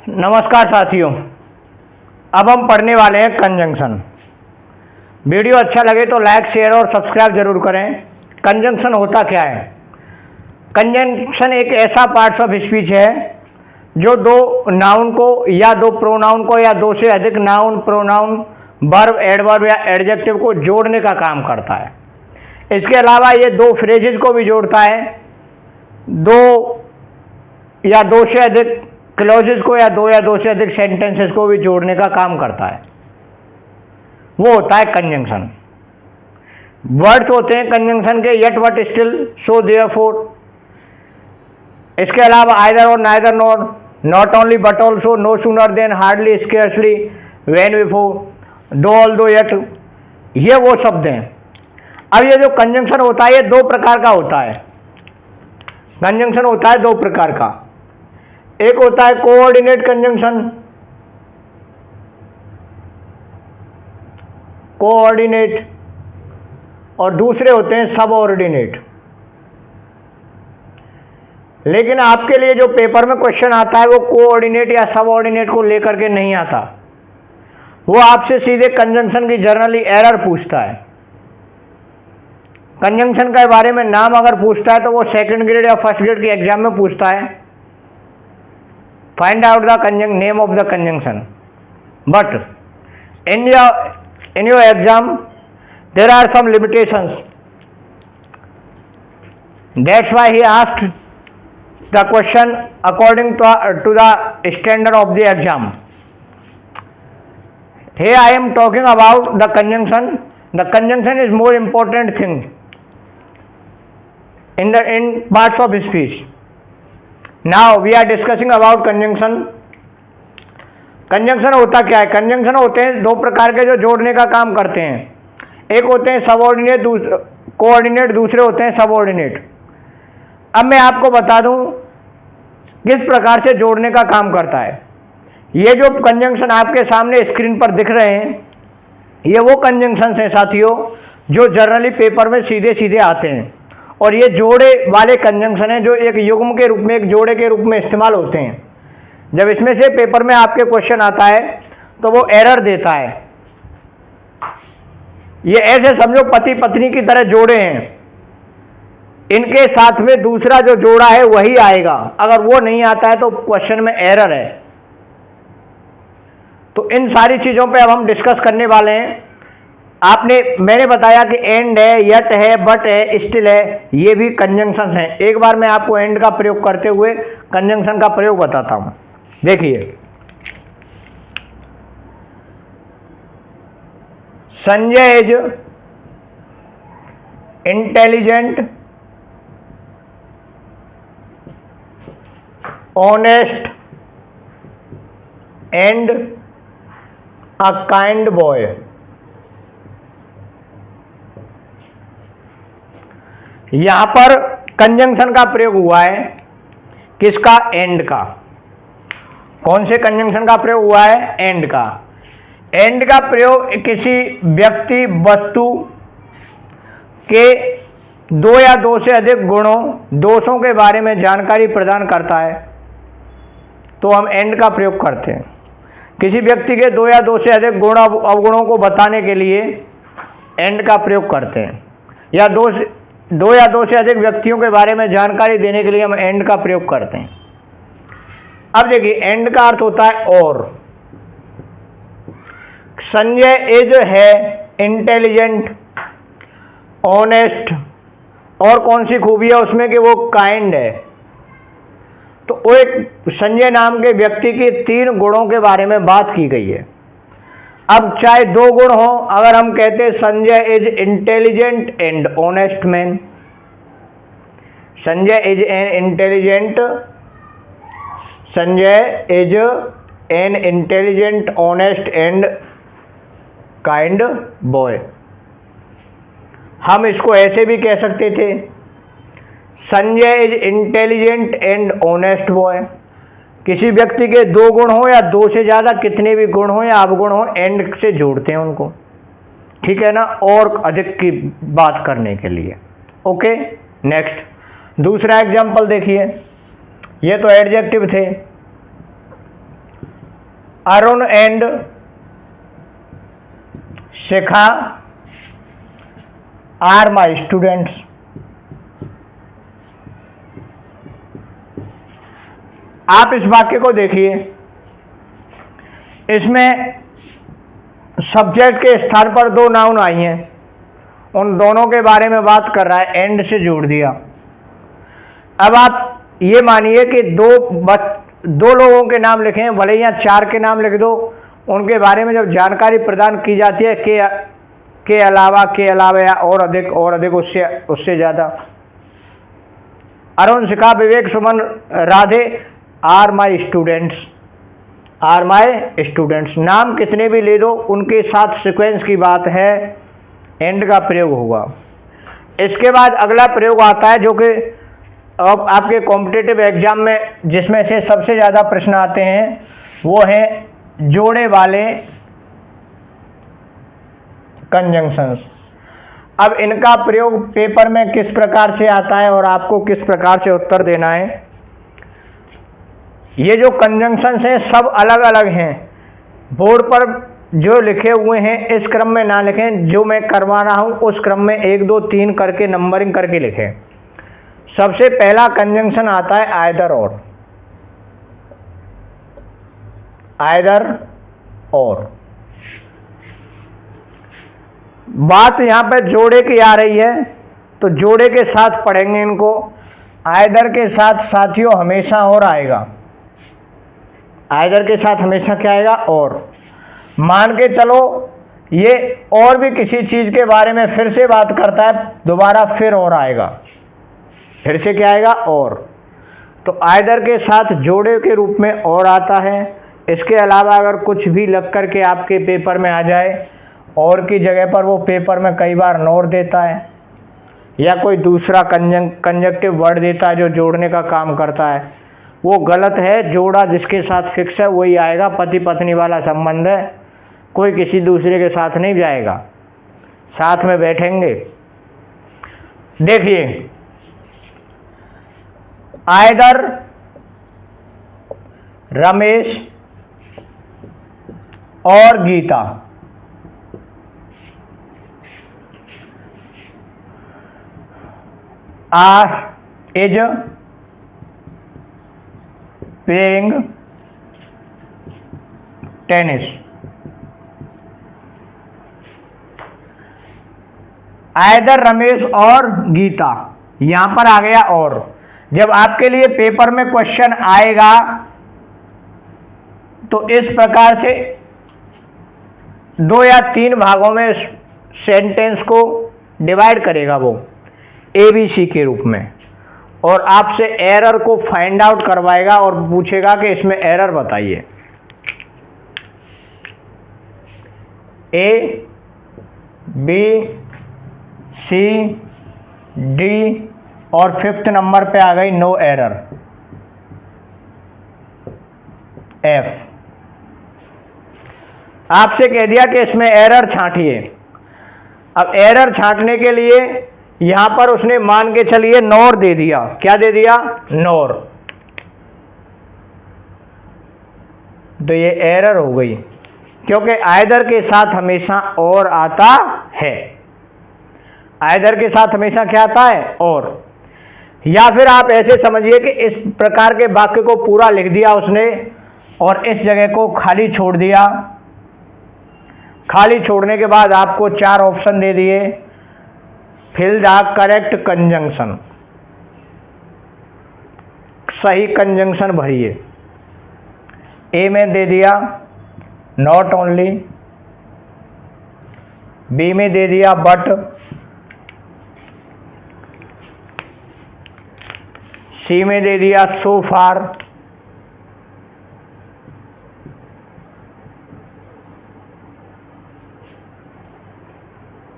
नमस्कार साथियों, अब हम पढ़ने वाले हैं कंजंक्शन। वीडियो अच्छा लगे तो लाइक, शेयर और सब्सक्राइब जरूर करें। कंजंक्शन होता क्या है? कंजंक्शन एक ऐसा पार्ट्स ऑफ स्पीच है जो दो नाउन को या दो प्रोनाउन को या दो से अधिक नाउन, प्रोनाउन, वर्ब, एडवर्ब या एडजेक्टिव को जोड़ने का काम करता है। इसके अलावा ये दो फ्रेजेस को भी जोड़ता है, दो या दो से अधिक क्लॉजेस को या दो से अधिक सेंटेंसेस को भी जोड़ने का काम करता है। वो होता है कंजंक्शन। वर्ड्स होते हैं कंजंक्शन के, yet, but, still, so, therefore. इसके अलावा आइदर और, neither nor, not only but also, no sooner than, hardly, scarcely, when, before, though, although, yet, ये वो शब्द हैं। अब ये जो कंजंक्शन होता है ये दो प्रकार का होता है। कंजंक्शन होता है दो प्रकार का। एक होता है कोऑर्डिनेट कंजंक्शन, कोऑर्डिनेट, और दूसरे होते हैं सबऑर्डिनेट। लेकिन आपके लिए जो पेपर में क्वेश्चन आता है वो कोऑर्डिनेट या सबऑर्डिनेट को लेकर के नहीं आता, वो आपसे सीधे कंजंक्शन की जनरली एरर पूछता है। कंजंक्शन के बारे में नाम अगर पूछता है तो वो सेकंड ग्रेड या फर्स्ट ग्रेड के एग्जाम में पूछता है, find out the name of the conjunction, but in your exam there are some limitations. That's why he asked the question according to the standard of the exam. Here I am talking about the conjunction. The conjunction is more important thing in parts of speech. Now we are discussing about conjunction. Conjunction होता क्या है? Conjunction होते हैं दो प्रकार के जो जोड़ने का काम करते हैं। एक होते हैं सबऑर्डिनेट, कोऑर्डिनेट, दूसरे होते हैं सबऑर्डिनेट। अब मैं आपको बता दूं किस प्रकार से जोड़ने का काम करता है। ये जो कंजंक्शन आपके सामने स्क्रीन पर दिख रहे हैं ये वो कंजंक्शन हैं साथियों जो जनरली पेपर में सीधे सीधे आते हैं, और ये जोड़े वाले कंजंक्शन हैं जो एक युग्म के रूप में, एक जोड़े के रूप में इस्तेमाल होते हैं। जब इसमें से पेपर में आपके क्वेश्चन आता है तो वो एरर देता है। ये ऐसे समझो पति पत्नी की तरह जोड़े हैं, इनके साथ में दूसरा जो जोड़ा है वही आएगा। अगर वो नहीं आता है तो क्वेश्चन में एरर है। तो इन सारी चीज़ों पे अब हम डिस्कस करने वाले हैं। मैंने बताया कि एंड है, यट है, बट है, स्टिल है, ये भी कंजंक्शन हैं। एक बार मैं आपको एंड का प्रयोग करते हुए कंजंक्शन का प्रयोग बताता हूं। देखिए, Sanjay is intelligent, honest and a kind boy. यहां पर कंजंक्शन का प्रयोग हुआ है किसका? एंड का। कौन से कंजंक्शन का प्रयोग हुआ है? एंड का। एंड का प्रयोग किसी व्यक्ति, वस्तु के दो या दो से अधिक गुणों, दोषों के बारे में जानकारी प्रदान करता है तो हम एंड का प्रयोग करते हैं। किसी व्यक्ति के दो या दो से अधिक गुण, अवगुणों को बताने के लिए एंड का प्रयोग करते हैं, या दो या दो से अधिक व्यक्तियों के बारे में जानकारी देने के लिए हम एंड का प्रयोग करते हैं। अब देखिए, एंड का अर्थ होता है और। संजय इज है इंटेलिजेंट, ऑनेस्ट, और कौन सी खूबी है उसमें कि वो काइंड है। तो वो एक संजय नाम के व्यक्ति के 3 गुणों के बारे में बात की गई है। अब चाहे 2 गुण हो, अगर हम कहते हैं Sanjay is intelligent and honest man, Sanjay is an intelligent, Sanjay is an intelligent, honest and kind boy. हम इसको ऐसे भी कह सकते थे, Sanjay is intelligent and honest boy. किसी व्यक्ति के 2 गुण हो या 2 से ज़्यादा कितने भी गुण हो या अवगुण हो, एंड से जोड़ते हैं उनको, ठीक है ना, और अधिक की बात करने के लिए। ओके, नेक्स्ट दूसरा एग्जाम्पल देखिए। ये तो एडजेक्टिव थे। Arun and Shikha are my students. आप इस वाक्य को देखिए, इसमें सब्जेक्ट के स्थान पर दो नाउन आई हैं, उन दोनों के बारे में बात कर रहा है, एंड से जोड़ दिया। अब आप ये मानिए कि दो लोगों के नाम लिखे हैं, भले या चार के नाम लिख दो, उनके बारे में जब जानकारी प्रदान की जाती है के अलावा या और अधिक उससे ज़्यादा। Arun, Shikha, Vivek, Suman, Radhe are my students. Are my students नाम कितने भी ले दो, उनके साथ सीक्वेंस की बात है, एंड का प्रयोग होगा। इसके बाद अगला प्रयोग आता है जो कि अब आपके कॉम्पिटिटिव एग्जाम में जिसमें से सबसे ज़्यादा प्रश्न आते हैं, वो है जोड़े वाले कंजंक्शंस। अब इनका प्रयोग पेपर में किस प्रकार से आता है और आपको किस प्रकार से उत्तर देना है। ये जो कंजंक्शंस हैं सब अलग अलग हैं, बोर्ड पर जो लिखे हुए हैं इस क्रम में ना लिखें, जो मैं करवा रहा हूँ उस क्रम में 1 2 3 करके नंबरिंग करके लिखें। सबसे पहला कंजंक्शन आता है आइदर और। आइदर और बात यहाँ पे जोड़े की आ रही है, तो जोड़े के साथ पढ़ेंगे इनको। आइदर के साथ साथियों हमेशा और आएगा। आइदर के साथ हमेशा क्या आएगा? और। मान के चलो ये और भी किसी चीज़ के बारे में फिर से बात करता है, दोबारा फिर और आएगा, फिर से क्या आएगा? और। तो आइदर के साथ जोड़े के रूप में और आता है। इसके अलावा अगर कुछ भी लग कर के आपके पेपर में आ जाए, और की जगह पर वो पेपर में कई बार नॉर देता है, या कोई दूसरा कंजक्टिव वर्ड देता है जो जोड़ने का काम करता है, वो गलत है। जोड़ा जिसके साथ फिक्स है वही आएगा। पति पत्नी वाला संबंध है, कोई किसी दूसरे के साथ नहीं जाएगा, साथ में बैठेंगे। देखिए, आइदर रमेश और Geeta is playing tennis. Either Ramesh और गीता, यहां पर आ गया और। जब आपके लिए पेपर में क्वेश्चन आएगा तो इस प्रकार से 2 या 3 भागों में सेंटेंस को डिवाइड करेगा वो ABC के रूप में, और आपसे एरर को फाइंड आउट करवाएगा और पूछेगा कि इसमें एरर बताइए। A, B, C, D और 5th नंबर पे आ गई नो एरर, F। आपसे कह दिया कि इसमें एरर छांटिए। अब एरर छांटने के लिए यहां पर उसने मान के चलिए नॉर दे दिया। क्या दे दिया? नॉर। तो ये एरर हो गई, क्योंकि आइदर के साथ हमेशा और आता है। आइदर के साथ हमेशा क्या आता है? और। या फिर आप ऐसे समझिए कि इस प्रकार के वाक्य को पूरा लिख दिया उसने और इस जगह को खाली छोड़ दिया। खाली छोड़ने के बाद आपको 4 ऑप्शन दे दिए, फिल द करेक्ट कंजंक्शन, सही कंजंक्शन भरिए। ए में दे दिया नॉट ओनली, बी में दे दिया बट, सी में दे दिया सो फार,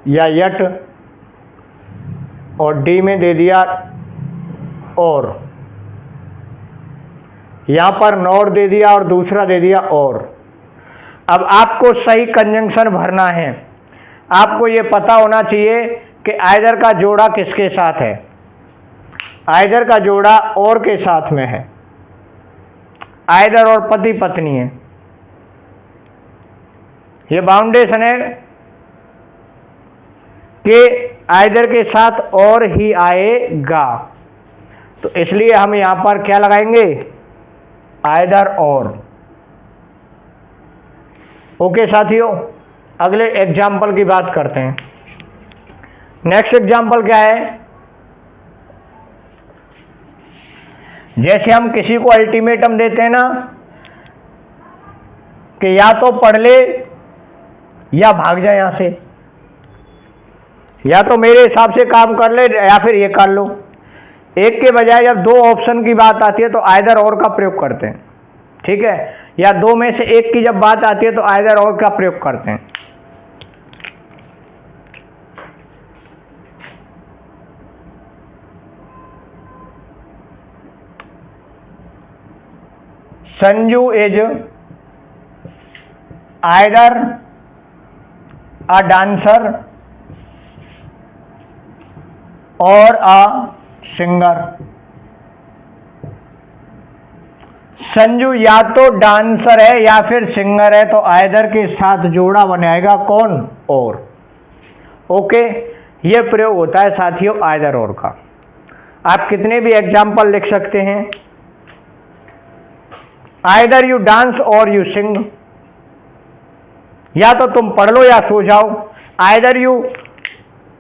या यट, और डी में दे दिया और। यहां पर नॉट दे दिया और दूसरा दे दिया और। अब आपको सही कंजंक्शन भरना है। आपको ये पता होना चाहिए कि आइदर का जोड़ा किसके साथ है। आइदर का जोड़ा और के साथ में है। आइदर और पति पत्नी है। ये बाउंडेशन है कि आइदर के साथ और ही आएगा, तो इसलिए हम यहां पर क्या लगाएंगे, आइदर और। ओके साथियों, अगले एग्जाम्पल की बात करते हैं। नेक्स्ट एग्जाम्पल क्या है, जैसे हम किसी को अल्टीमेटम देते हैं ना कि या तो पढ़ ले या भाग जाए यहां से, या तो मेरे हिसाब से काम कर ले या फिर ये कर लो। एक के बजाय जब दो ऑप्शन की बात आती है तो आइदर और का प्रयोग करते हैं, ठीक है, या दो में से एक की जब बात आती है तो आइदर और का प्रयोग करते हैं। Sanju is either a dancer और अ सिंगर। संजू या तो डांसर है या फिर सिंगर है, तो आइदर के साथ जोड़ा बनाएगा कौन, और। ओके, ये प्रयोग होता है साथियों आइदर और का। आप कितने भी एग्जाम्पल लिख सकते हैं, आइदर यू डांस और यू सिंग, या तो तुम पढ़ लो या सो जाओ, आइदर यू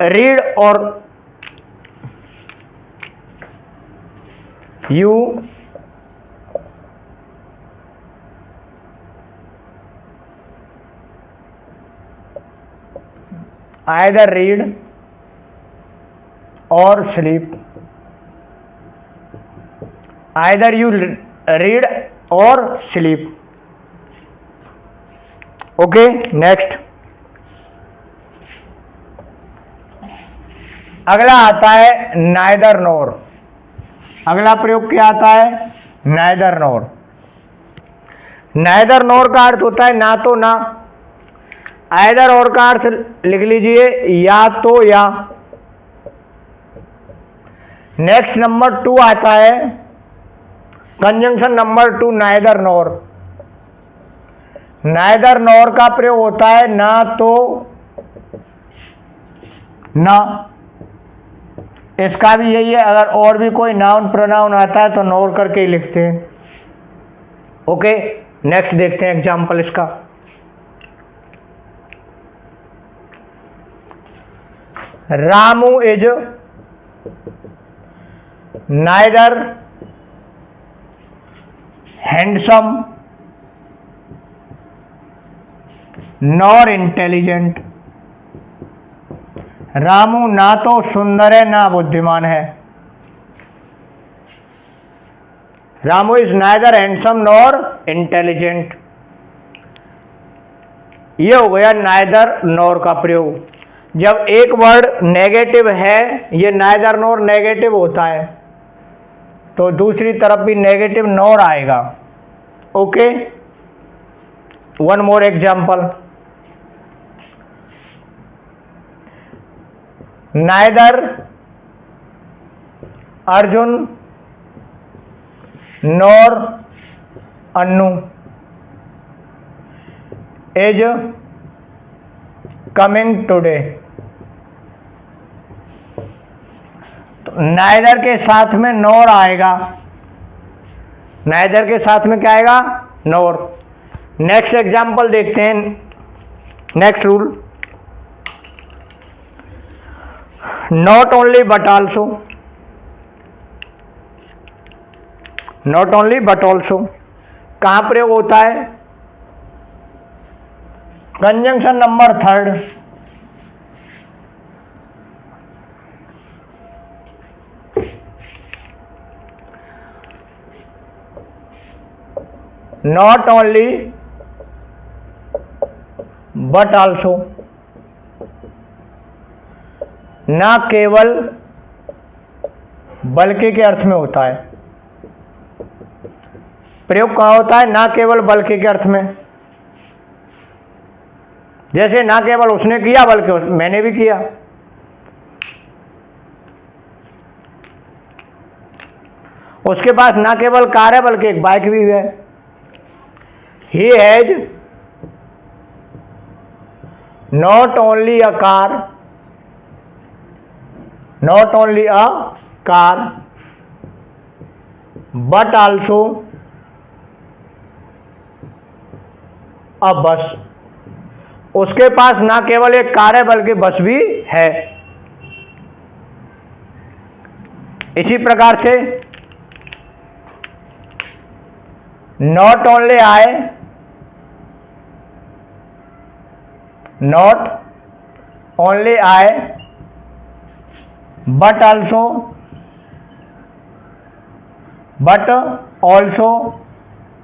रीड और यू आइदर रीड और स्लीप, आइदर यू रीड और स्लीप। ओके, नेक्स्ट अगला आता है नाइदर नोर। अगला प्रयोग क्या आता है, नाइदर नोर। नाइदर नोर का अर्थ होता है ना तो ना, आइदर और का अर्थ लिख लीजिए या तो या। नेक्स्ट नंबर 2 आता है कंजंक्शन नंबर 2 नाइदर नोर। नाइदर नोर का प्रयोग होता है ना तो ना, इसका भी यही है, अगर और भी कोई नाउन प्रोनाउन आता है तो नोर करके ही लिखते हैं। ओके, नेक्स्ट देखते हैं एग्जाम्पल इसका। Ramu is neither handsome nor intelligent. Ramu ना तो सुंदर है ना बुद्धिमान है। Ramu is neither handsome nor intelligent. ये हो गया नाइदर नॉर का प्रयोग। जब एक वर्ड नेगेटिव है, ये नाइदर नॉर नेगेटिव होता है, तो दूसरी तरफ भी नेगेटिव नॉर आएगा। Okay, one more example. Neither Arjun nor Annu is coming today. तो नाइदर के साथ में नॉर आएगा, नाइदर के साथ में क्या आएगा, नॉर। नेक्स्ट एग्जाम्पल देखते हैं, next rule. Not only but also. Not only but also कहां प्रयोग होता है, conjunction number 3। Not only but also, ना केवल बल्कि के अर्थ में होता है। प्रयोग कहां होता है, ना केवल बल्कि के अर्थ में। जैसे ना केवल उसने किया बल्कि मैंने भी किया। उसके पास ना केवल कार है बल्कि एक बाइक भी है। He has not only a car, not only a car but also a bus। उसके पास ना केवल एक कार है बल्कि बस भी है। इसी प्रकार से not only I, not only I but also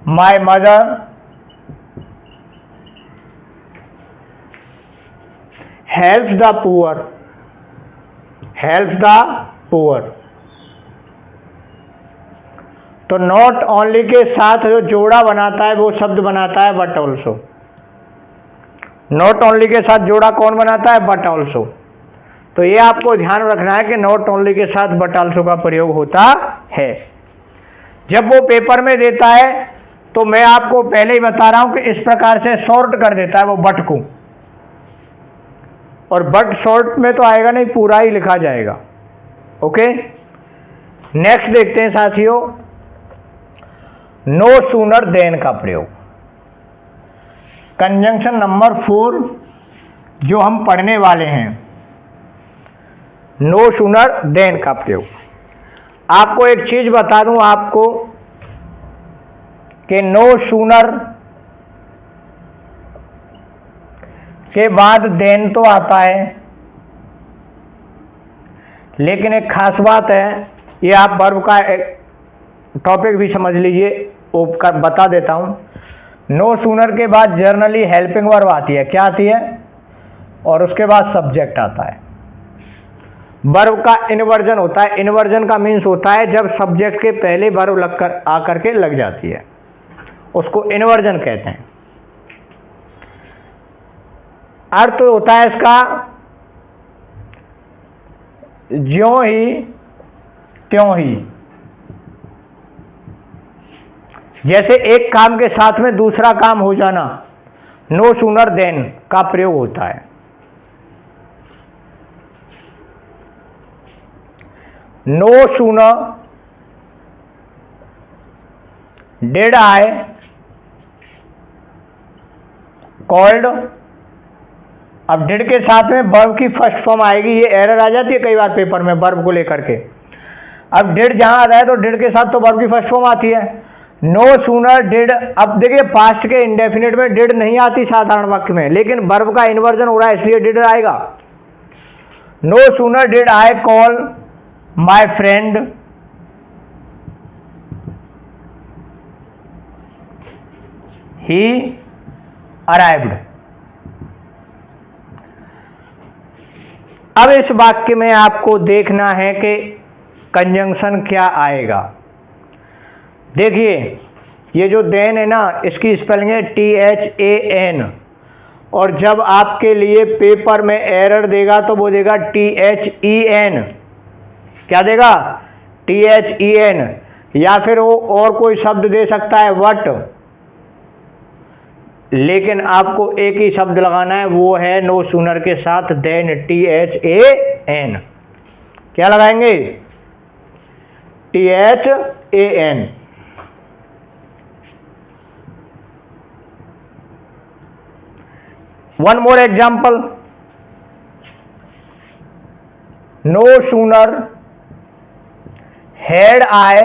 my mother helps the poor, helps the poor। तो नॉट ओनली के साथ जो जोड़ा बनाता है वो शब्द बनाता है बट ऑल्सो। नॉट ओनली के साथ जोड़ा कौन बनाता है? But also. तो ये आपको ध्यान रखना है कि नॉट ओनली के साथ बट ऑल्सो का प्रयोग होता है। जब वो पेपर में देता है तो मैं आपको पहले ही बता रहा हूं कि इस प्रकार से शॉर्ट कर देता है वो बट को, और बट शॉर्ट में तो आएगा नहीं, पूरा ही लिखा जाएगा। ओके, नेक्स्ट देखते हैं साथियों, नो सूनर देन का प्रयोग। कंजंक्शन नंबर 4 जो हम पढ़ने वाले हैं, नो सूनर देन का प्रयोग। आपको एक चीज बता दूं आपको कि नो सूनर के बाद देन तो आता है, लेकिन एक खास बात है, ये आप वर्ब का एक टॉपिक भी समझ लीजिए, वो बता देता हूँ। नो सूनर के बाद जनरली हेल्पिंग वर्ब आती है। क्या आती है? और उसके बाद सब्जेक्ट आता है। वर्ब का इनवर्जन होता है। इनवर्जन का मीन्स होता है जब सब्जेक्ट के पहले वर्ब लगकर आकर के लग जाती है, उसको इनवर्जन कहते हैं। अर्थ होता है इसका ज्यों ही त्यों ही। जैसे एक काम के साथ में दूसरा काम हो जाना, नो सूनर देन का प्रयोग होता है। No sooner did I called. अब डिड के साथ में वर्ब की फर्स्ट फॉर्म आएगी। ये एरर आ जाती है कई बार पेपर में वर्ब को लेकर के। अब डिड जहां आता है तो डिड के साथ तो वर्ब की फर्स्ट फॉर्म आती है। नो सूनर डिड, अब देखिए पास्ट के इंडेफिनिट में डिड नहीं आती साधारण वाक्य में, लेकिन वर्ब का इन्वर्जन हो रहा है इसलिए डिड आएगा। No sooner did I call my friend he arrived. अब इस वाक्य में आपको देखना है कि कंजंक्शन क्या आएगा। देखिए ये जो देन है ना, इसकी स्पेलिंग है THAN, और जब आपके लिए पेपर में एरर देगा तो वो देगा THEN। क्या देगा? THEN। या फिर वो और कोई शब्द दे सकता है वट, लेकिन आपको एक ही शब्द लगाना है, वो है नो सूनर के साथ देन, THAN। क्या लगाएंगे? THAN। One more example, no sooner had I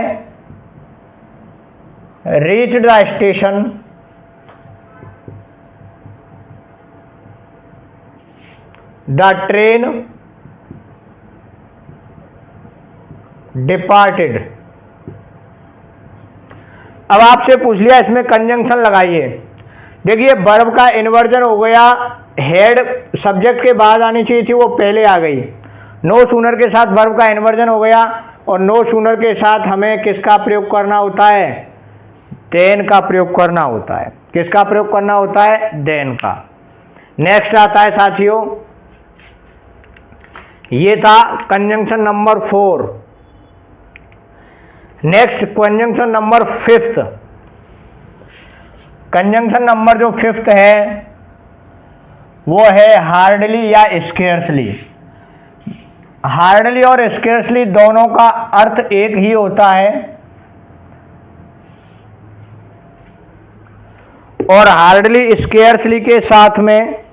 reached the station the train departed. अब आपसे पूछ लिया इसमें कंजंक्शन लगाइए। देखिए वर्ब का इन्वर्जन हो गया, हेड सब्जेक्ट के बाद आनी चाहिए थी, वो पहले आ गई। नो सूनर के साथ वर्ब का इन्वर्जन हो गया, और नो सूनर के साथ हमें किसका प्रयोग करना होता है? देन का प्रयोग करना होता है। किसका प्रयोग करना होता है? देन का। नेक्स्ट आता है साथियों, ये था conjunction number 4। Next conjunction number 5। Conjunction number जो 5 है वो है हार्डली या स्केर्सली। हार्डली और स्केर्सली दोनों का अर्थ एक ही होता है, और हार्डली स्केर्सली के साथ में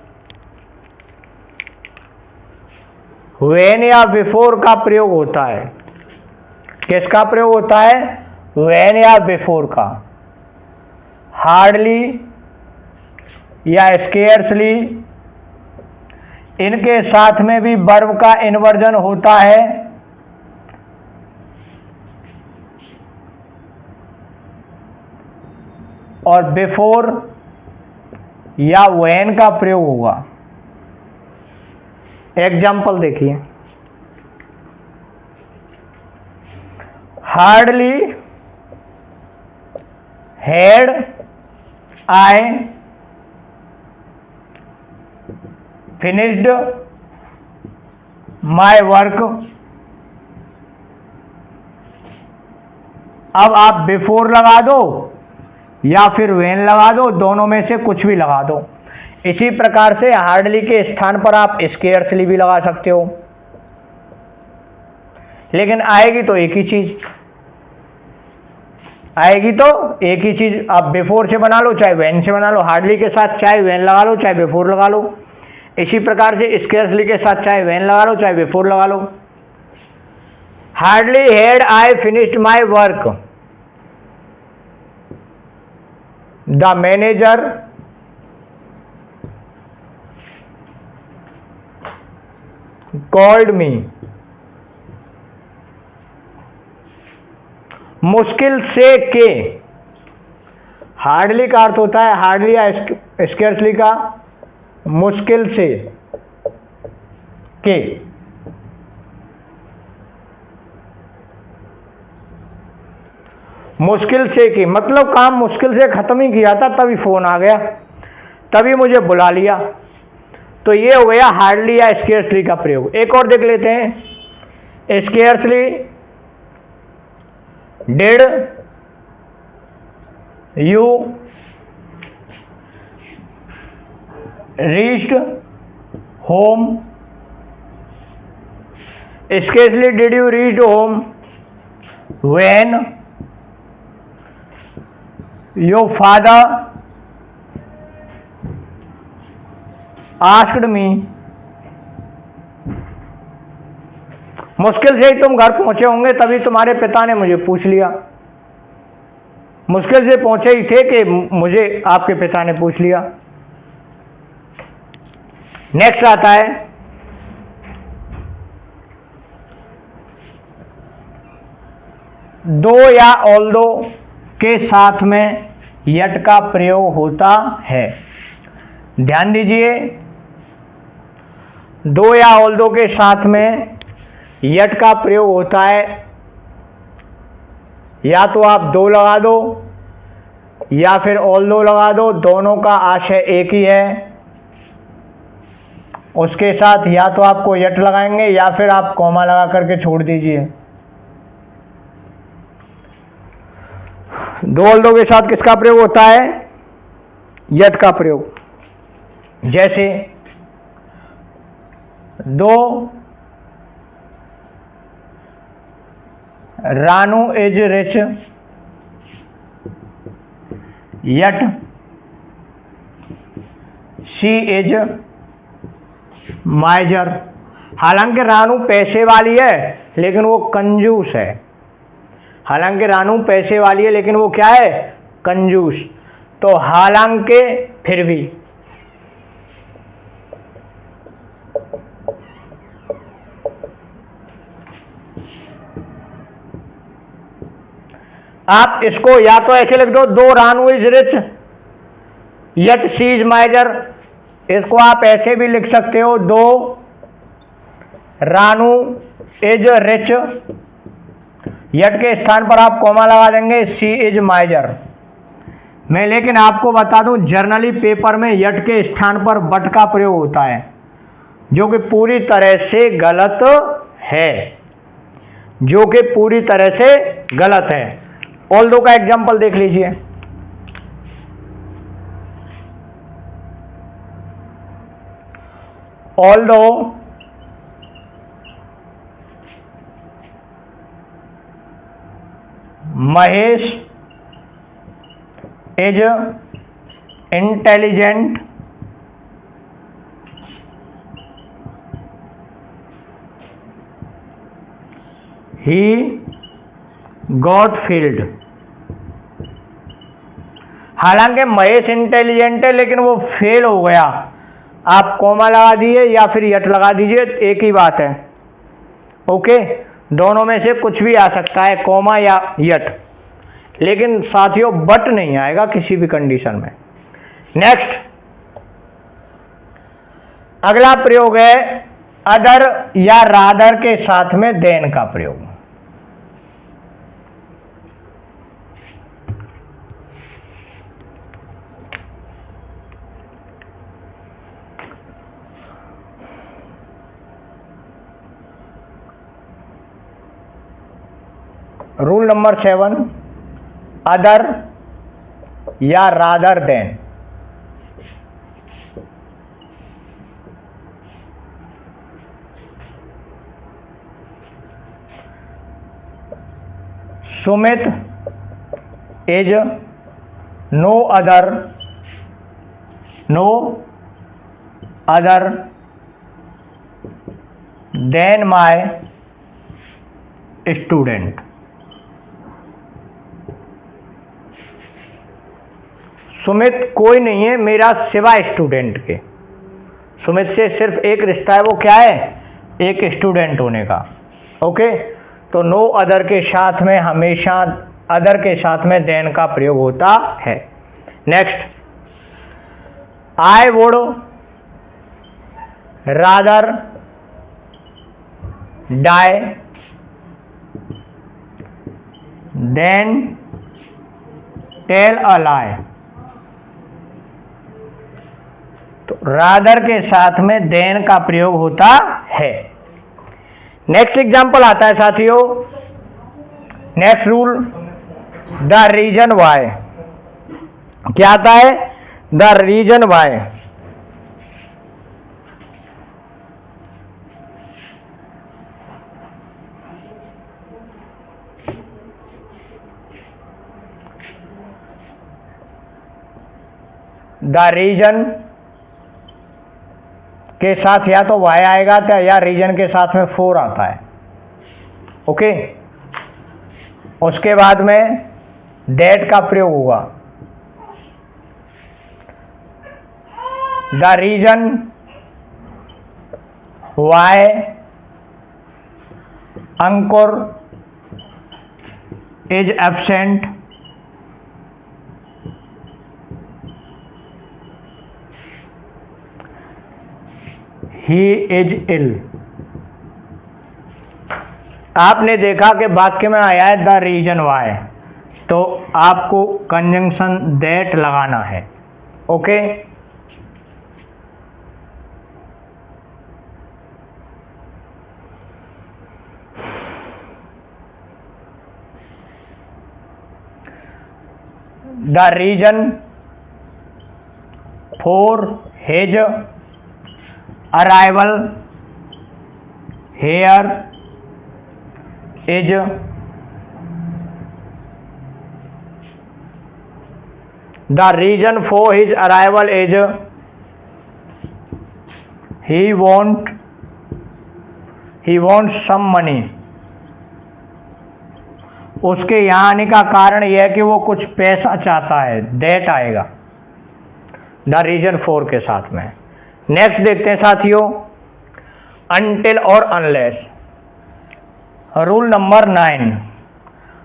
व्हेन या बिफोर का प्रयोग होता है। किसका प्रयोग होता है? व्हेन या बिफोर का। हार्डली या स्केर्सली, इनके साथ में भी वर्ब का इन्वर्जन होता है, और बिफोर या व्हेन का प्रयोग होगा। एग्जाम्पल देखिए, hardly had I finished my work. अब आप बिफोर लगा दो या फिर व्हेन लगा दो, दोनों में से कुछ भी लगा दो। इसी प्रकार से हार्डली के स्थान पर आप स्केर्सली भी लगा सकते हो, लेकिन आएगी तो एक ही चीज आएगी, तो एक ही चीज। आप बिफोर से बना लो चाहे व्हेन से बना लो, हार्डली के साथ चाहे व्हेन लगा लो चाहे बिफोर लगा लो। इसी प्रकार से स्केर्सली के साथ चाहे व्हेन लगा लो चाहे बिफोर लगा लो। Hardly had I finished my work, the manager called me. मुश्किल से के, हार्डली का अर्थ होता है, हार्डली या स्केर्सली का मुश्किल से के। मुश्किल से के मतलब काम मुश्किल से खत्म ही किया था, तभी फोन आ गया, तभी मुझे बुला लिया। तो ये हो गया हार्डली या स्केर्सली का प्रयोग। एक और देख लेते हैं। Scarcely did you reached home. Scarcely did you reached home when your father asked me. मुश्किल से ही तुम घर पहुंचे होंगे, तभी तुम्हारे पिता ने मुझे पूछ लिया। मुश्किल से पहुंचे ही थे कि मुझे आपके पिता ने पूछ लिया। नेक्स्ट आता है दो या ऑल्दो के साथ में यट का प्रयोग होता है। ध्यान दीजिए, दो या ऑल्दो के साथ में यट का प्रयोग होता है। या तो आप दो लगा दो या फिर ऑल्दो लगा दो, दोनों का आशय एक ही है। उसके साथ या तो आपको यट लगाएंगे या फिर आप कॉमा लगा करके छोड़ दीजिए। दो ऑल्दो के साथ किसका प्रयोग होता है? यट का प्रयोग। जैसे दो Ranu is rich yet she is माइजर। हालांकि रानू पैसे वाली है लेकिन वो कंजूस है। हालांकि रानू पैसे वाली है लेकिन वो क्या है? कंजूस। तो हालांकि फिर भी, आप इसको या तो ऐसे लिख दो, दो Ranu is rich yet she is माइजर। इसको आप ऐसे भी लिख सकते हो, दो रानू इज रिच, यट के स्थान पर आप कॉमा लगा देंगे, शी इज माइजर। मैं लेकिन आपको बता दूं, जर्नली पेपर में यट के स्थान पर बट का प्रयोग होता है, जो कि पूरी तरह से गलत है, जो कि पूरी तरह से गलत है। ऑल्दो का एग्जाम्पल देख लीजिए। although Mahesh is intelligent, he got filled। हालांकि महेश इंटेलिजेंट है लेकिन वो फेल हो गया, आप कॉमा लगा दीजिए या फिर यट लगा दीजिए, एक ही बात है। ओके, दोनों में से कुछ भी आ सकता है, कॉमा या यट, लेकिन साथियों बट नहीं आएगा किसी भी कंडीशन में। नेक्स्ट, अगला प्रयोग है अदर या रादर के साथ में देन का प्रयोग। रूल नंबर 7, अदर या rather than. Sumit is no other than my student. Sumit कोई नहीं है मेरा सिवाय स्टूडेंट के। सुमित से सिर्फ एक रिश्ता है, वो क्या है, एक स्टूडेंट होने का। ओके, तो नो अदर के साथ में हमेशा अदर के साथ में देन का प्रयोग होता है। Next, I would rather die than tell a lie. तो रादर के साथ में देन का प्रयोग होता है। नेक्स्ट एग्जाम्पल आता है साथियों, next rule, the reason why. क्या आता है, the reason why. The reason के साथ या तो वाई आएगा तो या रीजन के साथ में 4 आता है। ओके, उसके बाद में दैट का प्रयोग होगा। The reason why Ankur is absent he is ill. आपने देखा कि वाक्य में आया है द रीजन वाई, तो आपको कंजंक्शन दैट लगाना है। Okay, the reason for his arrival here is the reason for his arrival is he want some money. उसके यहाँ आने का कारण यह है कि वो कुछ पैसा चाहता है, दैट आएगा द रीजन फॉर के साथ में। नेक्स्ट देखते हैं साथियों, अनटिल और अनलेस। रूल नंबर 9,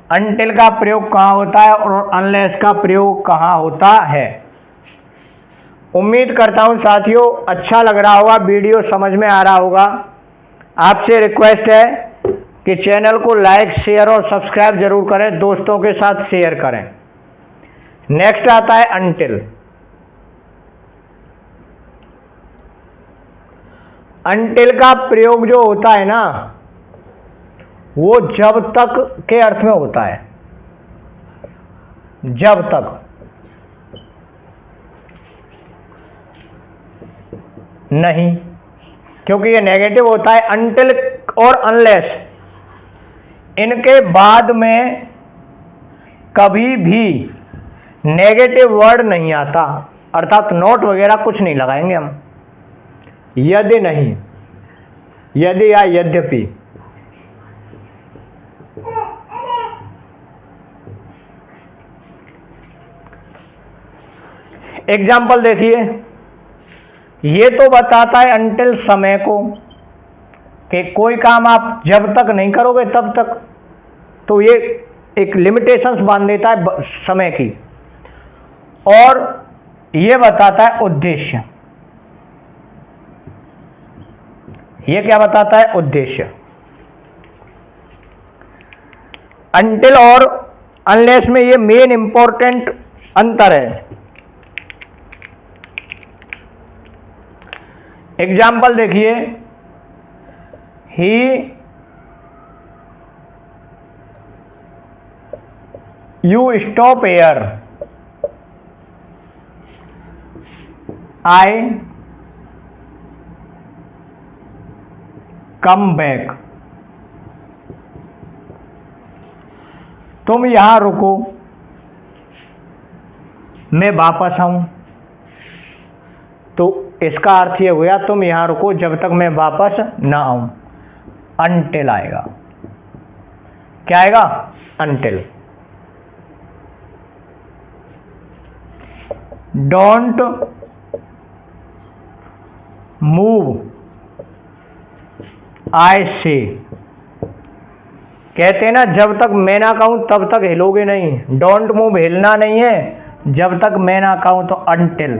अनटिल का प्रयोग कहाँ होता है और अनलेस का प्रयोग कहाँ होता है। उम्मीद करता हूँ साथियों अच्छा लग रहा होगा, वीडियो समझ में आ रहा होगा। आपसे रिक्वेस्ट है कि चैनल को लाइक शेयर और सब्सक्राइब जरूर करें, दोस्तों के साथ शेयर करें। नेक्स्ट आता है अनटिल। अनटिल का प्रयोग जो होता है ना, वो जब तक के अर्थ में होता है, जब तक। नहीं, क्योंकि ये नेगेटिव होता है। अनटिल और अनलेस इनके बाद में कभी भी नेगेटिव वर्ड नहीं आता, अर्थात नोट वगैरह कुछ नहीं लगाएंगे हम। यदि नहीं, यदि या यद्यपि। एग्जाम्पल देखिए, ये तो बताता है अनटिल समय को, कि कोई काम आप जब तक नहीं करोगे तब तक, तो ये एक लिमिटेशंस बांध देता है समय की। और ये बताता है उद्देश्य। ये क्या बताता है? उद्देश्य। अनटिल और अनलेस में ये मेन इंपॉर्टेंट अंतर है। एग्जाम्पल देखिए, he you stop here, I come back. तुम यहां रुको, मैं वापस आऊं। तो इसका अर्थ ये हुआ, तुम यहां रुको जब तक मैं वापस ना आऊं। अनटिल आएगा। क्या आएगा? अनटिल। डोंट मूव, आई से। कहते हैं ना, जब तक मैं ना कहूं तब तक हिलोगे नहीं। डोंट मूव हिलना नहीं है, जब तक मैं ना कहूं। तो अनटिल,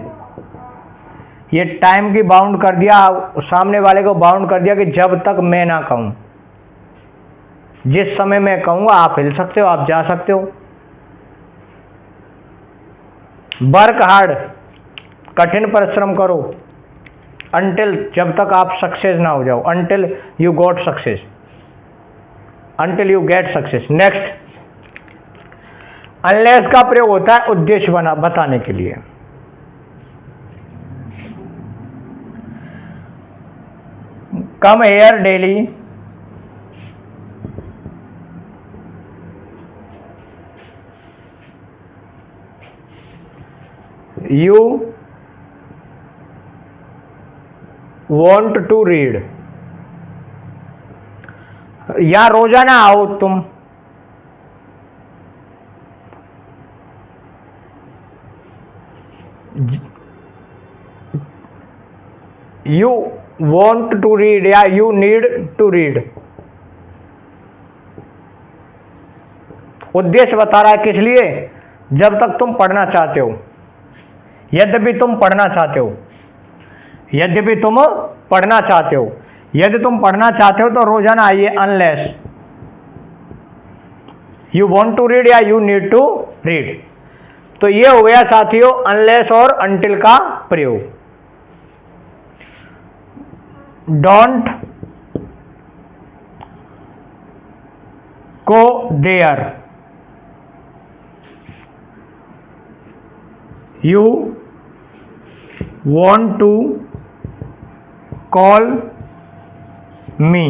ये टाइम की बाउंड कर दिया, सामने वाले को बाउंड कर दिया कि जब तक मैं ना कहूं। जिस समय मैं कहूंगा आप हिल सकते हो, आप जा सकते हो। वर्क हार्ड, कठिन परिश्रम करो। अनटिल, जब तक आप सक्सेस ना हो जाओ। Until you got success, until you get success. Next, unless का प्रयोग होता है उद्देश्य बताने के लिए। Come here daily, you want to read, या रोजाना आओ तुम। यू वॉन्ट टू रीड या यू नीड टू रीड। उद्देश्य बता रहा है किस लिए? जब तक तुम पढ़ना चाहते हो। यद्यपि तुम पढ़ना चाहते हो, यद्यपि तुम पढ़ना चाहते हो। यदि तुम पढ़ना चाहते हो तो रोजाना आइए। Unless you want to read या यू नीड टू रीड। तो ये हो गया साथियों अनलेस और अनटिल का प्रयोग। Don't go there, you want to call me.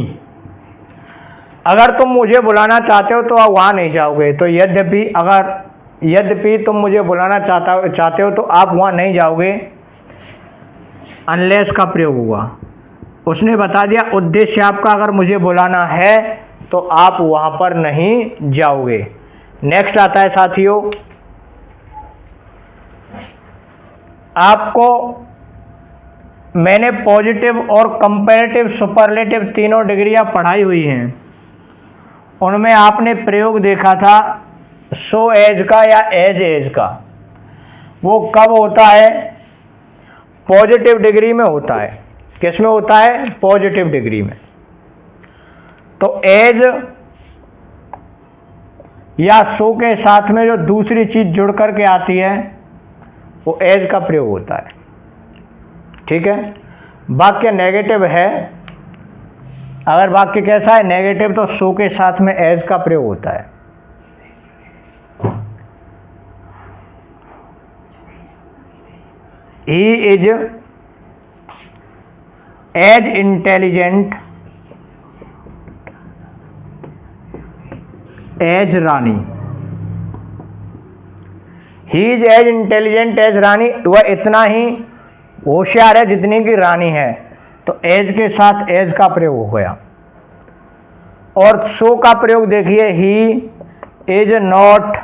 अगर तुम मुझे बुलाना चाहते हो तो आप वहां नहीं जाओगे। तो यद्यपि तुम मुझे बुलाना चाहते हो तो आप वहां नहीं जाओगे। अनलेस का प्रयोग हुआ। उसने बता दिया उद्देश्य आपका अगर मुझे बुलाना है तो आप वहां पर नहीं जाओगे। नेक्स्ट आता है साथियों, आपको मैंने पॉजिटिव और कंपैरेटिव सुपरलेटिव तीनों डिग्रियां पढ़ाई हुई हैं। उनमें आपने प्रयोग देखा था सो एज का या एज का। वो कब होता है? पॉजिटिव डिग्री में होता है। किस में होता है? पॉजिटिव डिग्री में। तो एज या सो के साथ में जो दूसरी चीज जुड़ करके आती है वो एज का प्रयोग होता है। ठीक है। वाक्य नेगेटिव है, अगर वाक्य कैसा है? नेगेटिव, तो सो के साथ में एज का प्रयोग होता है। He is as intelligent as Rani. He is as intelligent as Rani, वह इतना ही होशियार है जितनी की रानी है। तो एज के साथ एज का प्रयोग हो गया। और सो का प्रयोग देखिए, he is not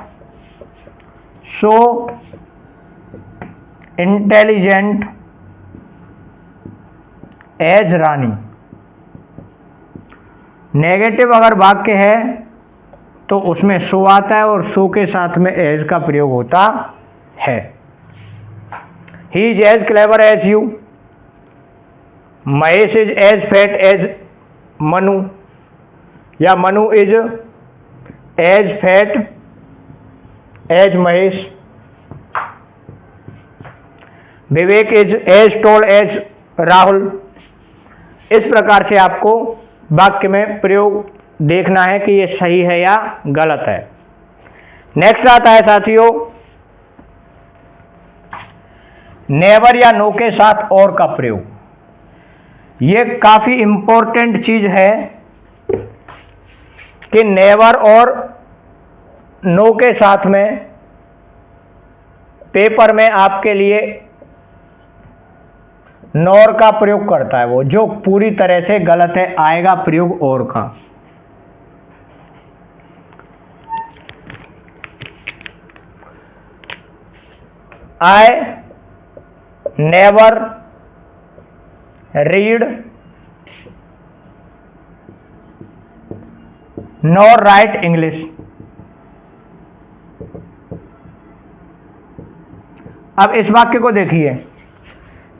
so intelligent as Rani. Negative अगर वाक्य है तो उसमें सो आता है और सो के साथ में एज का प्रयोग होता है। He is as clever as you. Mahesh is as fat as Manu, या Manu is as fat as Mahesh. Vivek is as tall as Rahul. इस प्रकार से आपको वाक्य में प्रयोग देखना है कि ये सही है या गलत है। नेक्स्ट आता है साथियों, नेवर या नो के साथ और का प्रयोग। ये काफी इंपॉर्टेंट चीज है कि नेवर और नो के साथ में पेपर में आपके लिए नॉर का प्रयोग करता है, वो जो पूरी तरह से गलत है, आएगा प्रयोग और का। I never read nor right English. अब इस वाक्य को देखिए,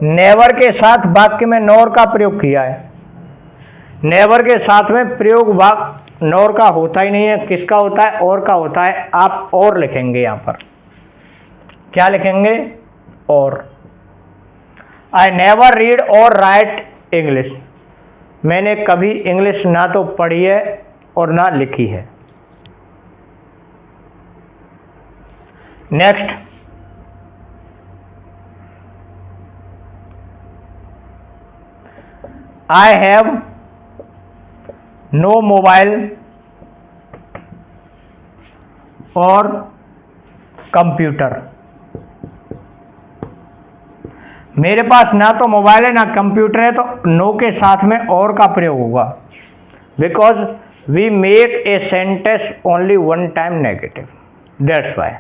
नेवर के साथ वाक्य में नॉर का प्रयोग किया है। नेवर के साथ में प्रयोग वाक्य नॉर का होता ही नहीं है, किसका होता है? और का होता है। आप और लिखेंगे, यहां पर क्या लिखेंगे? और। आई नेवर रीड और राइट इंग्लिश। मैंने कभी इंग्लिश ना तो पढ़ी है और ना लिखी है। Next, I have no mobile और कंप्यूटर। मेरे पास ना तो मोबाइल है ना कंप्यूटर है, तो नो के साथ में और का प्रयोग होगा। Because we make a sentence only one time negative, that's why.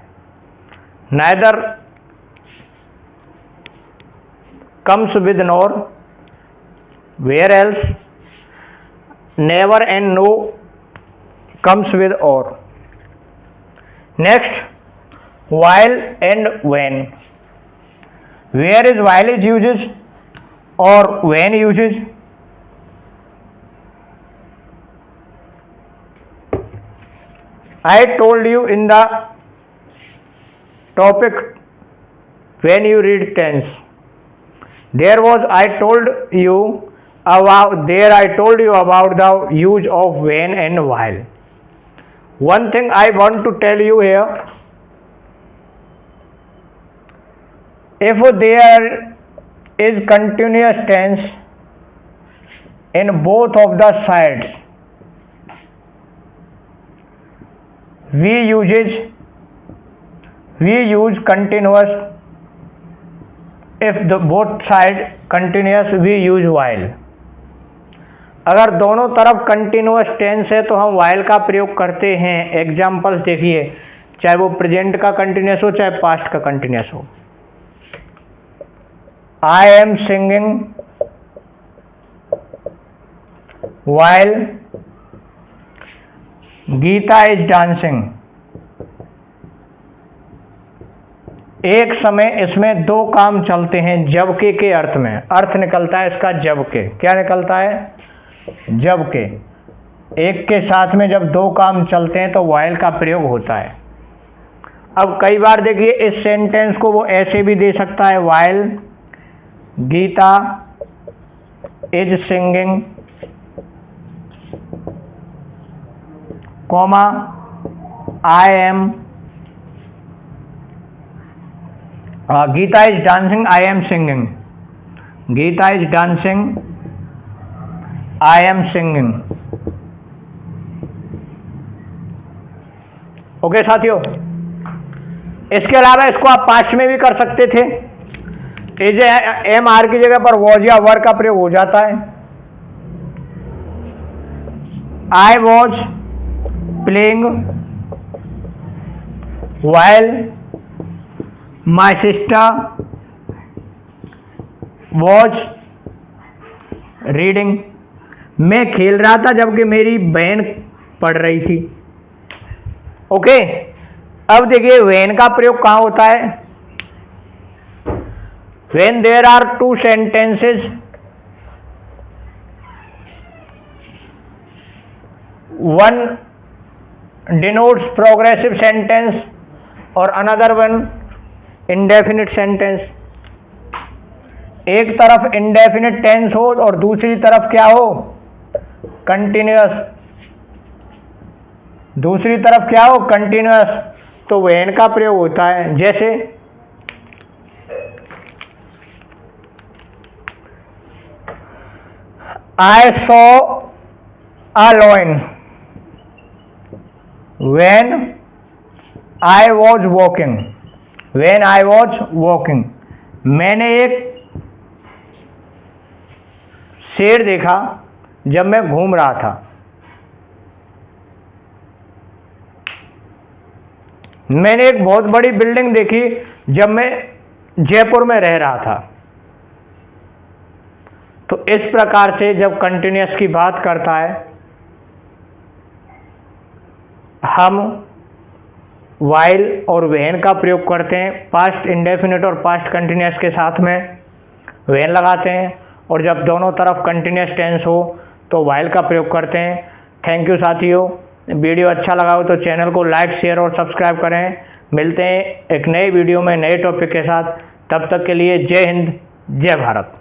Neither comes with nor, where else never and no comes with or. Next, while and when. Where is while is uses or when uses? I told you in the topic when you read tense. There was I told you about the use of when and while. One thing I want to tell you here, if there is continuous tense in both of the sides, we use continuous. If the both side continuous, we use while. अगर दोनों तरफ continuous tense है तो हम while का प्रयोग करते हैं। एग्जाम्पल्स देखिए, चाहे वो प्रेजेंट का कंटिन्यूअस हो चाहे पास्ट का कंटिन्यूअस हो। I am singing while Geeta is dancing. एक समय इसमें दो काम चलते हैं जबकि के अर्थ में। अर्थ निकलता है इसका जबकि। क्या निकलता है? जबकि। एक के साथ में जब दो काम चलते हैं तो while का प्रयोग होता है। अब कई बार देखिए इस सेंटेंस को वो ऐसे भी दे सकता है, while Geeta is singing comma I am Geeta is dancing I am singing. Geeta is dancing I am singing. Okay साथियों, इसके अलावा इसको आप पास्ट में भी कर सकते थे। इज एम आर की जगह पर वॉज या वर का प्रयोग हो जाता है। I was playing while my sister was reading. मैं खेल रहा था जबकि मेरी बहन पढ़ रही थी। ओके, अब देखिए व्हेन का प्रयोग कहाँ होता है। When there are two sentences, one denotes progressive sentence और अनदर वन इंडेफिनिट सेंटेंस। एक तरफ इंडेफिनिट टेंस हो और दूसरी तरफ क्या हो, कंटिन्यूअस। दूसरी तरफ क्या हो, कंटिन्यूअस। तो व्हेन का प्रयोग होता है। जैसे I saw a lion when I was walking. When I was walking, मैंने एक शेर देखा जब मैं घूम रहा था। मैंने एक बहुत बड़ी बिल्डिंग देखी जब मैं जयपुर में रह रहा था। तो इस प्रकार से जब कंटिन्यूअस की बात करता है, हम वाइल और व्हेन का प्रयोग करते हैं। पास्ट इंडेफिनिट और पास्ट कंटिन्यूअस के साथ में व्हेन लगाते हैं, और जब दोनों तरफ कंटिन्यूअस टेंस हो तो वाइल का प्रयोग करते हैं। थैंक यू साथियों, वीडियो अच्छा लगा हो तो चैनल को लाइक, शेयर और सब्सक्राइब करें। मिलते हैं एक नए वीडियो में नए टॉपिक के साथ। तब तक के लिए जय हिंद, जय भारत।